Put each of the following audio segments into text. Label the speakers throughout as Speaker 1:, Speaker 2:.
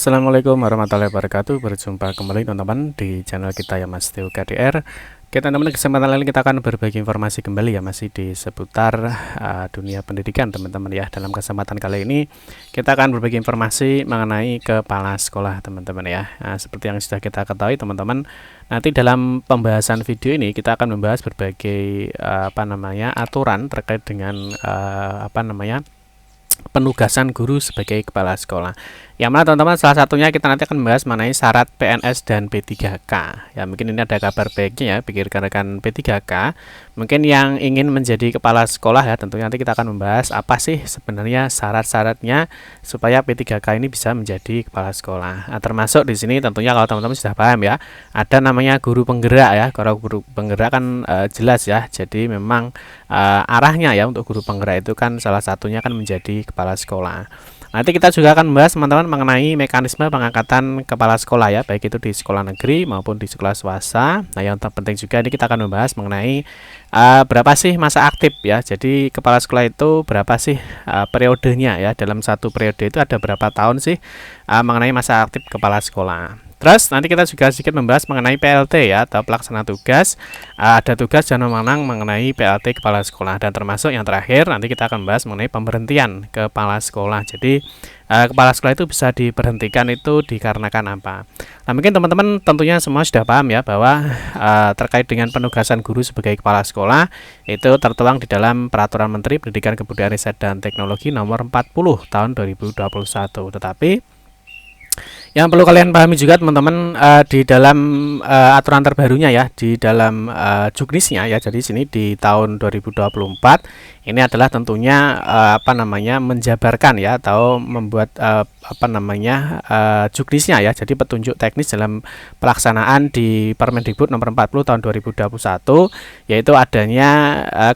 Speaker 1: Assalamualaikum warahmatullahi wabarakatuh. Berjumpa kembali teman-teman di channel kita ya Mas Teo KDR. Oke teman-teman, kesempatan kali ini kita akan berbagi informasi kembali ya, masih di seputar dunia pendidikan teman-teman ya. Dalam kesempatan kali ini kita akan berbagi informasi mengenai kepala sekolah teman-teman ya. Nah, seperti yang sudah kita ketahui teman-teman, nanti dalam pembahasan video ini kita akan membahas berbagai aturan terkait dengan penugasan guru sebagai kepala sekolah. Yang mana teman-teman salah satunya kita nanti akan membahas mengenai syarat PNS dan P3K. Ya mungkin ini ada kabar baiknya ya bagi rekan-rekan P3K. Mungkin yang ingin menjadi kepala sekolah ya, tentunya nanti kita akan membahas apa sih sebenarnya syarat-syaratnya supaya P3K ini bisa menjadi kepala sekolah. Nah, termasuk di sini tentunya kalau teman-teman sudah paham ya, ada namanya guru penggerak ya. Kalau guru penggerak kan jelas ya. Jadi memang arahnya ya untuk guru penggerak itu kan salah satunya kan menjadi kepala sekolah. Nanti kita juga akan membahas teman-teman mengenai mekanisme pengangkatan kepala sekolah ya, baik itu di sekolah negeri maupun di sekolah swasta. Nah, yang terpenting juga ini kita akan membahas mengenai berapa sih masa aktif ya. Jadi kepala sekolah itu berapa sih periodenya ya. Dalam satu periode itu ada berapa tahun sih mengenai masa aktif kepala sekolah. Terus nanti kita juga sedikit membahas mengenai PLT ya, atau pelaksana tugas. Ada tugas dan wewenang mengenai PLT kepala sekolah, dan termasuk yang terakhir nanti kita akan membahas mengenai pemberhentian kepala sekolah. Jadi kepala sekolah itu bisa diberhentikan itu dikarenakan apa? Nah, mungkin teman-teman tentunya semua sudah paham ya bahwa terkait dengan penugasan guru sebagai kepala sekolah itu tertuang di dalam Peraturan Menteri Pendidikan Kebudayaan Riset dan Teknologi Nomor 40 tahun 2021. Tetapi yang perlu kalian pahami juga teman-teman di dalam aturan terbarunya ya, di dalam juknisnya ya. Jadi sini di tahun 2024 ini adalah tentunya menjabarkan ya, atau membuat juknisnya ya. Jadi petunjuk teknis dalam pelaksanaan di Permendikbud nomor 40 tahun 2021, yaitu adanya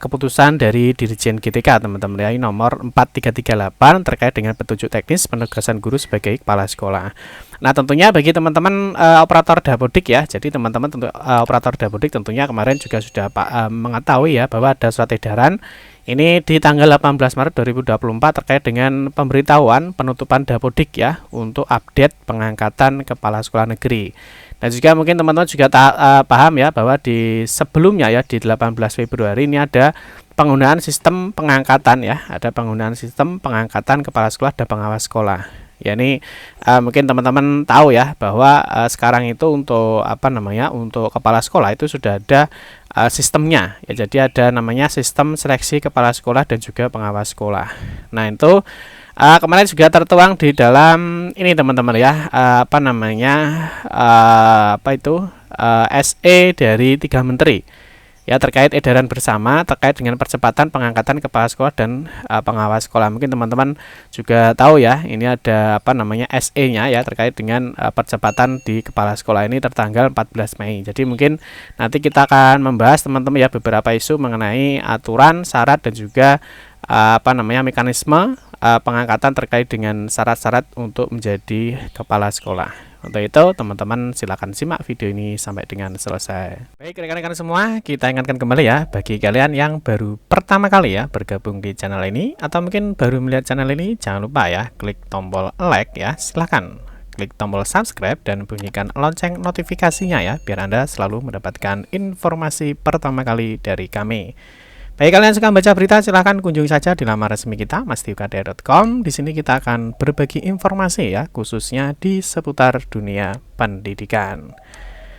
Speaker 1: keputusan dari Dirjen GTK teman-teman ya, nomor 4338 terkait dengan petunjuk teknis penugasan guru sebagai kepala sekolah. Nah, tentunya bagi teman-teman operator dapodik ya, jadi teman-teman operator dapodik tentunya kemarin juga sudah mengetahui ya bahwa ada surat edaran ini di tanggal 18 Maret 2024 terkait dengan pemberitahuan penutupan dapodik ya untuk update pengangkatan kepala sekolah negeri. Dan juga mungkin teman-teman juga paham ya bahwa di sebelumnya ya, di 18 Februari ini ada penggunaan sistem pengangkatan ya, ada penggunaan sistem pengangkatan kepala sekolah dan pengawas sekolah. Ya, ini mungkin teman-teman tahu ya bahwa sekarang itu untuk untuk kepala sekolah itu sudah ada sistemnya ya. Jadi ada namanya sistem seleksi kepala sekolah dan juga pengawas sekolah. Nah, itu kemarin juga tertuang di dalam ini teman-teman ya, SE dari 3 menteri ya, terkait edaran bersama terkait dengan percepatan pengangkatan kepala sekolah dan pengawas sekolah. Mungkin teman-teman juga tahu ya, ini ada SE-nya ya, terkait dengan percepatan di kepala sekolah ini tertanggal 14 Mei. Jadi mungkin nanti kita akan membahas teman-teman ya beberapa isu mengenai aturan, syarat dan juga mekanisme pengangkatan terkait dengan syarat-syarat untuk menjadi kepala sekolah. Untuk itu teman-teman silakan simak video ini sampai dengan selesai. Baik rekan-rekan semua, kita ingatkan kembali ya, bagi kalian yang baru pertama kali ya bergabung di channel ini atau mungkin baru melihat channel ini, jangan lupa ya klik tombol like ya, silahkan klik tombol subscribe dan bunyikan lonceng notifikasinya ya, biar Anda selalu mendapatkan informasi pertama kali dari kami. Bagi kalian yang suka membaca berita, silahkan kunjungi saja di laman resmi kita masteokdr.com. Di sini kita akan berbagi informasi ya, khususnya di seputar dunia pendidikan.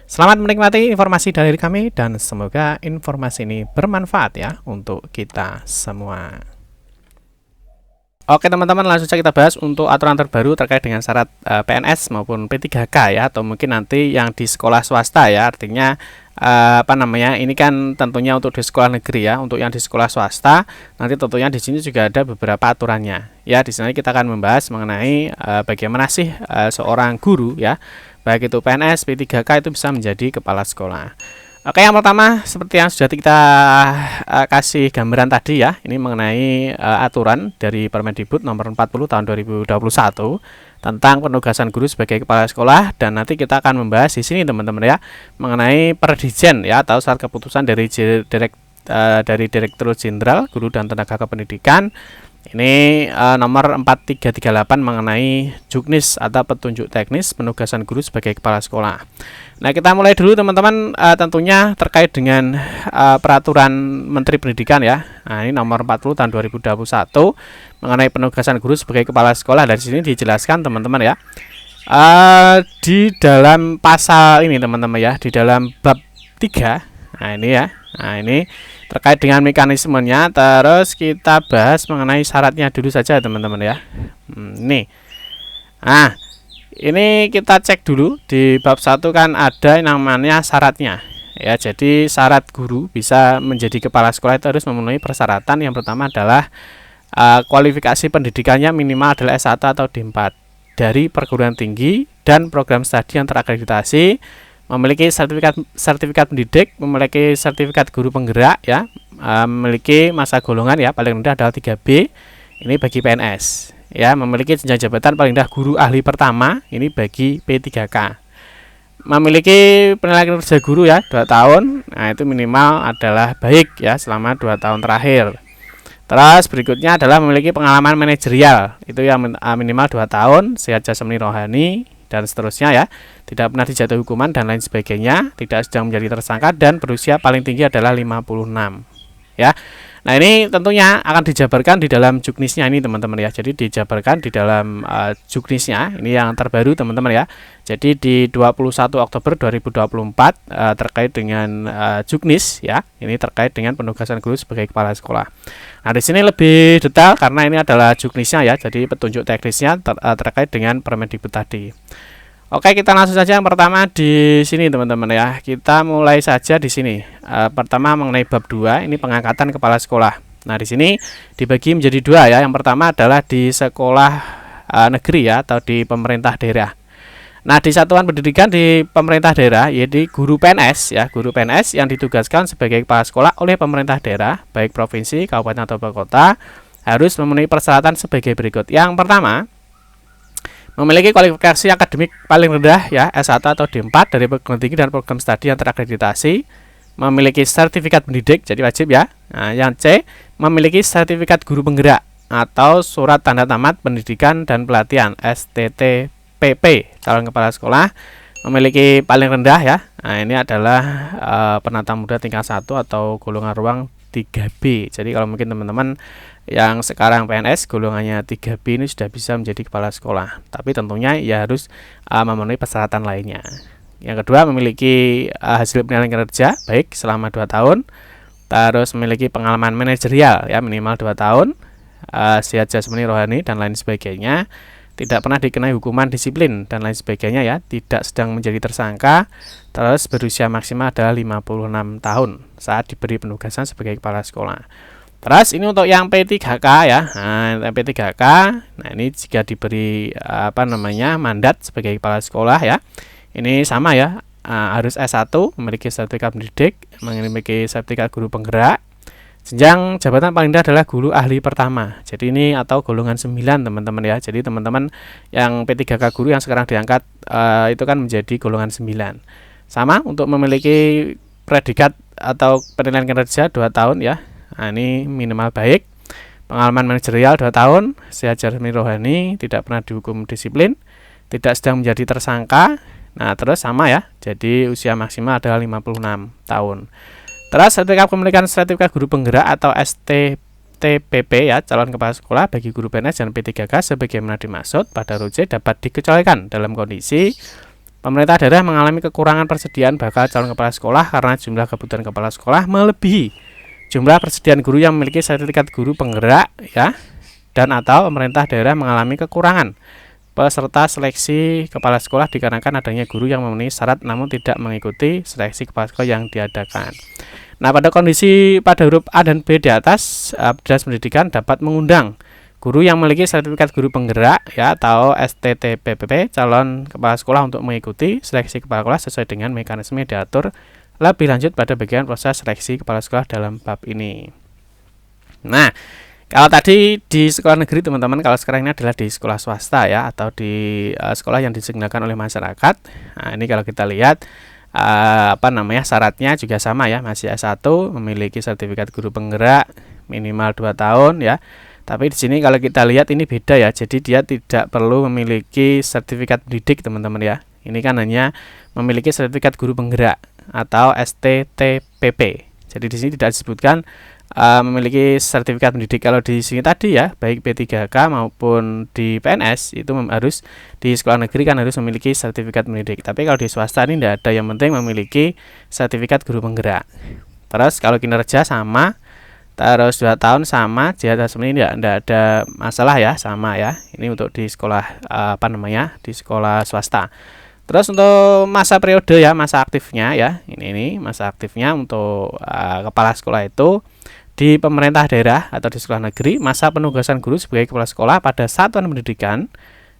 Speaker 1: Selamat menikmati informasi dari kami dan semoga informasi ini bermanfaat ya untuk kita semua. Oke teman-teman, langsung saja kita bahas untuk aturan terbaru terkait dengan syarat PNS maupun P3K ya, atau mungkin nanti yang di sekolah swasta ya. Artinya ini kan tentunya untuk di sekolah negeri ya. Untuk yang di sekolah swasta nanti tentunya di sini juga ada beberapa aturannya ya. Di sini kita akan membahas mengenai bagaimana sih seorang guru ya, baik itu PNS, P3K itu bisa menjadi kepala sekolah. Oke, yang pertama seperti yang sudah kita kasih gambaran tadi ya, ini mengenai aturan dari Permendikbud nomor 40 tahun 2021 tentang penugasan guru sebagai kepala sekolah, dan nanti kita akan membahas di sini teman-teman ya mengenai Perdijen ya, atau surat keputusan dari Direktur Jenderal Guru dan Tenaga Kependidikan Ini nomor 4338 mengenai juknis atau petunjuk teknis penugasan guru sebagai kepala sekolah. Nah, kita mulai dulu teman-teman, tentunya terkait dengan peraturan Menteri Pendidikan ya. Nah, ini nomor 40 tahun 2021 mengenai penugasan guru sebagai kepala sekolah. Dari sini dijelaskan teman-teman ya. Di dalam pasal ini teman-teman ya, di dalam bab 3. Nah, ini ya. Nah, ini terkait dengan mekanismenya, terus kita bahas mengenai syaratnya dulu saja teman-teman ya. Nih. Nah, ini kita cek dulu di bab 1 kan ada yang namanya syaratnya. Ya, jadi syarat guru bisa menjadi kepala sekolah itu harus memenuhi persyaratan. Yang pertama adalah kualifikasi pendidikannya minimal adalah S1 atau D4 dari perguruan tinggi dan program studi yang terakreditasi, memiliki sertifikat pendidik, memiliki sertifikat guru penggerak ya, memiliki masa golongan ya paling rendah adalah 3B, ini bagi PNS ya, memiliki jenjang jabatan paling rendah guru ahli pertama, ini bagi P3K, memiliki penilaian kinerja guru ya 2 tahun, nah itu minimal adalah baik ya selama 2 tahun terakhir. Terus berikutnya adalah memiliki pengalaman manajerial, itu yang minimal 2 tahun, sehat jasmani rohani dan seterusnya ya, tidak pernah dijatuhi hukuman dan lain sebagainya, tidak sedang menjadi tersangka, dan berusia paling tinggi adalah 56 ya. Nah, ini tentunya akan dijabarkan di dalam juknisnya ini teman-teman ya. Jadi dijabarkan di dalam juknisnya ini yang terbaru teman-teman ya. Jadi di 21 Oktober 2024 terkait dengan juknis ya. Ini terkait dengan penugasan guru sebagai kepala sekolah. Nah, di sini lebih detail karena ini adalah juknisnya ya. Jadi petunjuk teknisnya terkait dengan Permendikbud tadi. Oke, kita langsung saja yang pertama di sini teman-teman ya. Kita mulai saja di sini. Pertama mengenai bab 2, ini pengangkatan kepala sekolah. Nah, di sini dibagi menjadi 2 ya. Yang pertama adalah di sekolah negeri ya atau di pemerintah daerah. Nah, di satuan pendidikan di pemerintah daerah, yaitu guru PNS ya, guru PNS yang ditugaskan sebagai kepala sekolah oleh pemerintah daerah, baik provinsi, kabupaten atau kota, harus memenuhi persyaratan sebagai berikut. Yang pertama, memiliki kualifikasi akademik paling rendah ya S1 atau D4 dari perguruan tinggi dan program studi yang terakreditasi, memiliki sertifikat pendidik jadi wajib ya. Nah, yang C, memiliki sertifikat guru penggerak atau surat tanda tamat pendidikan dan pelatihan STTPP calon kepala sekolah, memiliki paling rendah ya. Nah, ini adalah penata muda tingkat 1 atau golongan ruang 3B. Jadi kalau mungkin teman-teman yang sekarang PNS golongannya 3B ini sudah bisa menjadi kepala sekolah, tapi tentunya ya harus memenuhi persyaratan lainnya. Yang kedua, memiliki hasil penilaian kinerja baik selama 2 tahun, terus memiliki pengalaman manajerial ya minimal 2 tahun, sehat jasmani rohani dan lain sebagainya, tidak pernah dikenai hukuman disiplin dan lain sebagainya ya, tidak sedang menjadi tersangka, terus berusia maksimal adalah 56 tahun saat diberi penugasan sebagai kepala sekolah. Terus ini untuk yang P3K ya. Nah, P3K, nah ini jika diberi mandat sebagai kepala sekolah ya. Ini sama ya, harus S1, memiliki sertifikat pendidik, memiliki sertifikat guru penggerak. Jenjang jabatan paling rendah adalah guru ahli pertama. Jadi ini atau golongan 9 teman-teman ya. Jadi teman-teman yang P3K guru yang sekarang diangkat itu kan menjadi golongan 9. Sama untuk memiliki predikat atau penilaian kinerja 2 tahun ya. Nah, ini minimal baik, pengalaman manajerial 2 tahun, sehat jasmani rohani, tidak pernah dihukum disiplin, tidak sedang menjadi tersangka. Nah, terus sama ya, jadi usia maksimal adalah 56 tahun. Terus sertifikat pemilikan sertifikat guru penggerak atau STTPP ya, calon kepala sekolah bagi guru PNS dan P3K sebagaimana dimaksud pada RUJ dapat dikecualikan dalam kondisi pemerintah daerah mengalami kekurangan persediaan bakal calon kepala sekolah karena jumlah kebutuhan kepala sekolah melebihi jumlah persediaan guru yang memiliki sertifikat guru penggerak ya, dan atau pemerintah daerah mengalami kekurangan peserta seleksi kepala sekolah dikarenakan adanya guru yang memenuhi syarat namun tidak mengikuti seleksi kepala sekolah yang diadakan. Nah, pada kondisi pada huruf A dan B di atas, Dinas Pendidikan dapat mengundang guru yang memiliki sertifikat guru penggerak ya atau STTPP calon kepala sekolah untuk mengikuti seleksi kepala sekolah sesuai dengan mekanisme yang diatur lebih lanjut pada bagian proses seleksi kepala sekolah dalam bab ini. Nah, kalau tadi di sekolah negeri teman-teman, kalau sekarang ini adalah di sekolah swasta ya atau di sekolah yang diselenggarakan oleh masyarakat. Nah, ini kalau kita lihat syaratnya juga sama ya, masih S1, memiliki sertifikat guru penggerak minimal 2 tahun ya. Tapi di sini kalau kita lihat ini beda ya. Jadi dia tidak perlu memiliki sertifikat pendidik, teman-teman ya. Ini kan hanya memiliki sertifikat guru penggerak atau STTPP. Jadi di sini tidak disebutkan memiliki sertifikat pendidik. Kalau di sini tadi ya, baik P3K maupun di PNS itu harus di sekolah negeri kan harus memiliki sertifikat pendidik. Tapi kalau di swasta ini tidak ada, yang penting memiliki sertifikat guru penggerak. Terus kalau kinerja sama, terus 2 tahun sama, jihad ini tidak ada masalah ya, sama ya. Ini untuk di sekolah di sekolah swasta. Terus untuk masa periode ya, masa aktifnya ya, ini masa aktifnya untuk kepala sekolah itu di pemerintah daerah atau di sekolah negeri, masa penugasan guru sebagai kepala sekolah pada satuan pendidikan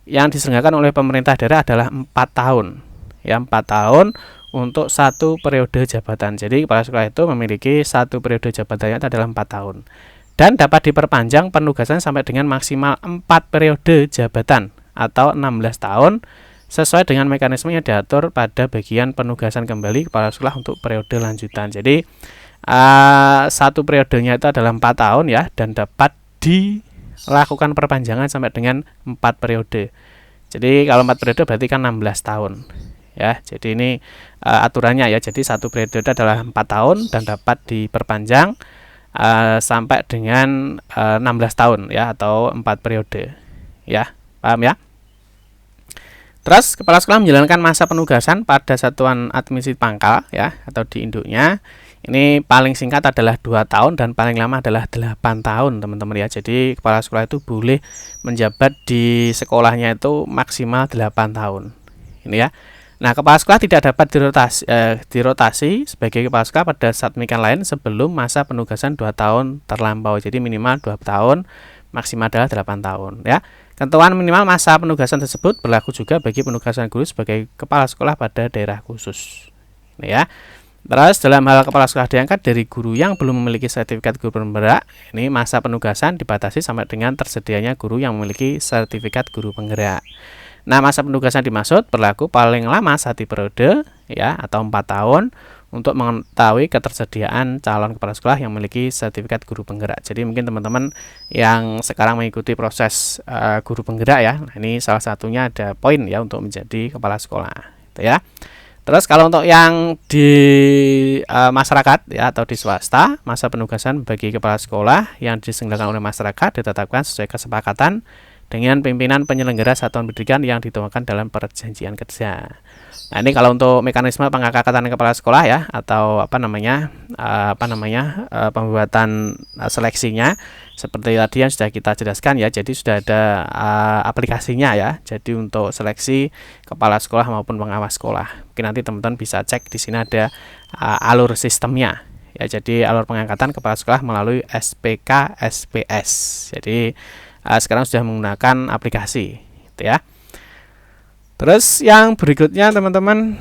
Speaker 1: yang diselenggarakan oleh pemerintah daerah adalah 4 tahun. Ya, 4 tahun untuk satu periode jabatan. Jadi kepala sekolah itu memiliki satu periode jabatannya itu adalah 4 tahun. Dan dapat diperpanjang penugasan sampai dengan maksimal 4 periode jabatan atau 16 tahun sesuai dengan mekanisme yang diatur pada bagian penugasan kembali kepala sekolah untuk periode lanjutan. Jadi satu periodenya itu adalah 4 tahun ya, dan dapat dilakukan perpanjangan sampai dengan 4 periode. Jadi kalau 4 periode berarti kan 16 tahun ya. Jadi ini aturannya ya. Jadi satu periode adalah 4 tahun dan dapat diperpanjang sampai dengan 16 tahun ya, atau 4 periode ya. Paham ya? Terus kepala sekolah menjalankan masa penugasan pada satuan administrasi pangkal ya, atau di induknya. Ini paling singkat adalah 2 tahun dan paling lama adalah 8 tahun, teman-teman ya. Jadi kepala sekolah itu boleh menjabat di sekolahnya itu maksimal 8 tahun. Ini ya. Nah, kepala sekolah tidak dapat dirotasi sebagai kepala sekolah pada satmikan lain sebelum masa penugasan 2 tahun terlampau. Jadi minimal 2 tahun, maksimal adalah 8 tahun ya. Ketentuan minimal masa penugasan tersebut berlaku juga bagi penugasan guru sebagai kepala sekolah pada daerah khusus. Ini ya. Terus dalam hal kepala sekolah diangkat dari guru yang belum memiliki sertifikat guru penggerak, ini masa penugasan dibatasi sampai dengan tersedianya guru yang memiliki sertifikat guru penggerak. Nah, masa penugasan dimaksud berlaku paling lama 1 periode ya, atau 4 tahun untuk mengetahui ketersediaan calon kepala sekolah yang memiliki sertifikat guru penggerak. Jadi mungkin teman-teman yang sekarang mengikuti proses guru penggerak ya, nah ini salah satunya ada poin ya untuk menjadi kepala sekolah, gitu ya. Terus kalau untuk yang di masyarakat ya, atau di swasta, masa penugasan bagi kepala sekolah yang diselenggarakan oleh masyarakat ditetapkan sesuai kesepakatan dengan pimpinan penyelenggara satuan pendidikan yang dituangkan dalam perjanjian kerja. Nah, ini kalau untuk mekanisme pengangkatan kepala sekolah ya, atau pembuatan seleksinya seperti tadi yang sudah kita jelaskan ya. Jadi sudah ada aplikasinya ya. Jadi untuk seleksi kepala sekolah maupun pengawas sekolah. Mungkin nanti teman-teman bisa cek di sini ada alur sistemnya. Ya, jadi alur pengangkatan kepala sekolah melalui SPK SPS. Jadi sekarang sudah menggunakan aplikasi, gitu ya. Terus yang berikutnya teman-teman,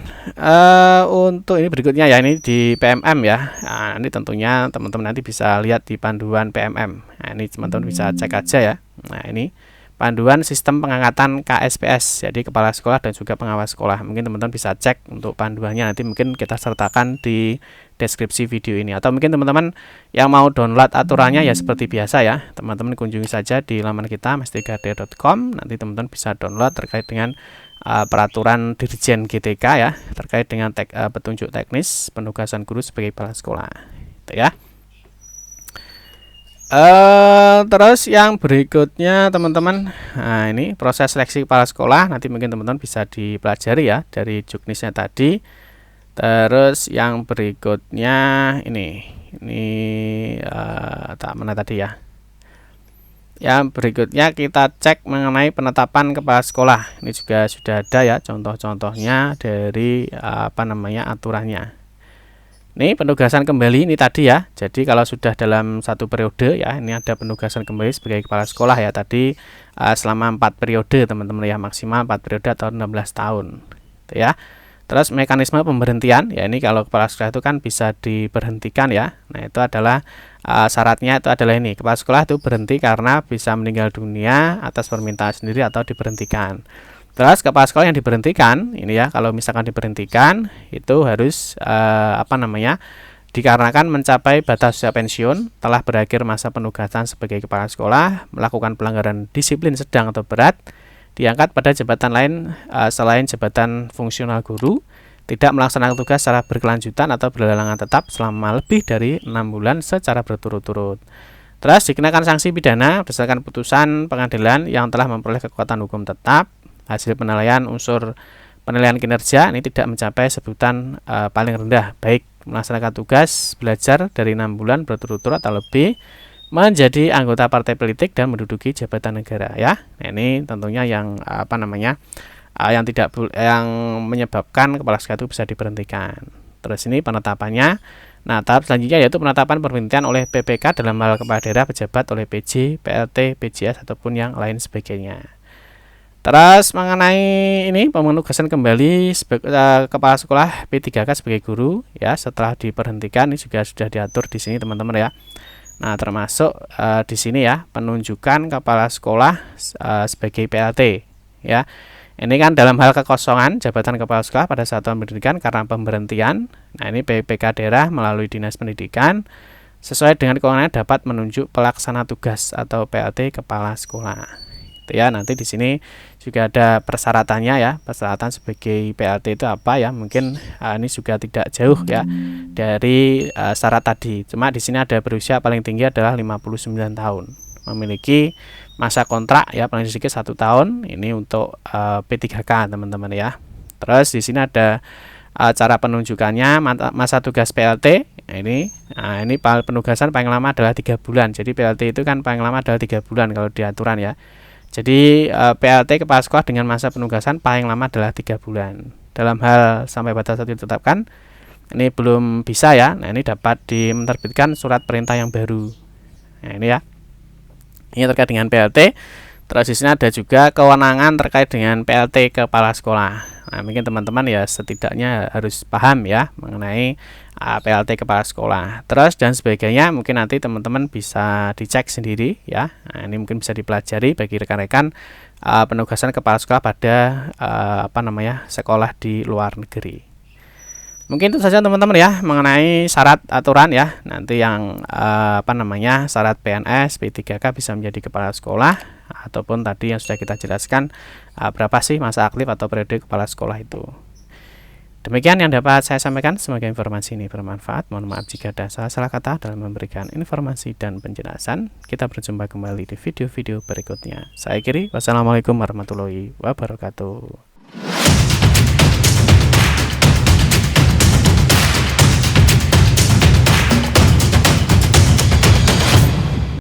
Speaker 1: untuk ini berikutnya ya, ini di PMM ya. Nah, ini tentunya teman-teman nanti bisa lihat di panduan PMM. Nah, ini teman-teman bisa cek aja ya. Nah, ini panduan sistem pengangkatan KSPS, jadi kepala sekolah dan juga pengawas sekolah. Mungkin teman-teman bisa cek untuk panduannya, nanti mungkin kita sertakan di deskripsi video ini. Atau mungkin teman-teman yang mau download aturannya ya seperti biasa ya, teman-teman kunjungi saja di laman kita mes3d.com. Nanti teman-teman bisa download terkait dengan peraturan Dirjen GTK ya, terkait dengan petunjuk teknis penugasan guru sebagai kepala sekolah, gitu ya. Terus yang berikutnya teman-teman, nah ini proses seleksi kepala sekolah, nanti mungkin teman-teman bisa dipelajari ya dari juknisnya tadi. Terus yang berikutnya ini mana tadi ya. Yang berikutnya kita cek mengenai penetapan kepala sekolah. Ini juga sudah ada ya contoh-contohnya dari aturannya. Ini penugasan kembali ini tadi ya. Jadi kalau sudah dalam satu periode ya, ini ada penugasan kembali sebagai kepala sekolah ya. Tadi selama 4 periode teman-teman ya, maksimal 4 periode atau 16 tahun, gitu ya. Terus mekanisme pemberhentian ya, ini kalau kepala sekolah itu kan bisa diberhentikan ya. Nah, itu adalah syaratnya itu adalah ini, kepala sekolah itu berhenti karena bisa meninggal dunia atas permintaan sendiri atau diberhentikan. Terus kepala sekolah yang diberhentikan ini ya, kalau misalkan diberhentikan itu harus dikarenakan mencapai batas usia pensiun, telah berakhir masa penugasan sebagai kepala sekolah, melakukan pelanggaran disiplin sedang atau berat, diangkat pada jabatan lain selain jabatan fungsional guru, tidak melaksanakan tugas secara berkelanjutan atau berhalangan tetap selama lebih dari 6 bulan secara berturut-turut. Terus dikenakan sanksi pidana berdasarkan putusan pengadilan yang telah memperoleh kekuatan hukum tetap. Hasil penilaian unsur penilaian kinerja ini tidak mencapai sebutan paling rendah, baik melaksanakan tugas belajar dari 6 bulan berturut-turut atau lebih, menjadi anggota partai politik dan menduduki jabatan negara ya. Nah, ini tentunya yang yang menyebabkan kepala sekolah itu bisa diberhentikan. Terus ini penetapannya. Nah, tahap selanjutnya yaitu penetapan pemberhentian oleh PPK dalam hal kepala daerah, pejabat oleh PJ, PLT, PJS ataupun yang lain sebagainya. Terus mengenai ini penugasan kembali kepala sekolah P3K sebagai guru ya setelah diberhentikan, ini juga sudah diatur di sini teman-teman ya. Nah, termasuk di sini ya penunjukan kepala sekolah sebagai PLT ya. Ini kan dalam hal kekosongan jabatan kepala sekolah pada satuan pendidikan karena pemberhentian. Nah, ini PPK daerah melalui Dinas Pendidikan sesuai dengan kewenangan dapat menunjuk pelaksana tugas atau PLT kepala sekolah. Ya, nanti di sini juga ada persyaratannya ya. Persyaratan sebagai PLT itu apa ya? Mungkin ini juga tidak jauh ya dari syarat tadi. Cuma di sini ada berusia paling tinggi adalah 59 tahun. Memiliki masa kontrak ya paling sedikit 1 tahun. Ini untuk P3K teman-teman ya. Terus di sini ada cara penunjukannya, masa tugas PLT. Ini penugasan paling lama adalah 3 bulan. Jadi PLT itu kan paling lama adalah 3 bulan kalau di aturan ya. Jadi PLT kepala sekolah dengan masa penugasan paling lama adalah 3 bulan. Dalam hal sampai batas waktu ditetapkan, ini belum bisa ya. Nah, ini dapat menerbitkan surat perintah yang baru. Nah, ini ya. Ini terkait dengan PLT. Terus di sini ada juga kewenangan terkait dengan PLT kepala sekolah. Nah, mungkin teman-teman ya setidaknya harus paham ya mengenai PLT kepala sekolah. Terus dan sebagainya mungkin nanti teman-teman bisa dicek sendiri ya. Nah, ini mungkin bisa dipelajari bagi rekan-rekan penugasan kepala sekolah pada sekolah di luar negeri. Mungkin itu saja teman-teman ya mengenai syarat aturan ya. Nanti yang syarat PNS P3K bisa menjadi kepala sekolah ataupun tadi yang sudah kita jelaskan berapa sih masa aktif atau periode kepala sekolah itu. Demikian yang dapat saya sampaikan, semoga informasi ini bermanfaat. Mohon maaf jika ada salah kata dalam memberikan informasi dan penjelasan. Kita berjumpa kembali di video-video berikutnya. Saya akhiri, wassalamualaikum warahmatullahi wabarakatuh.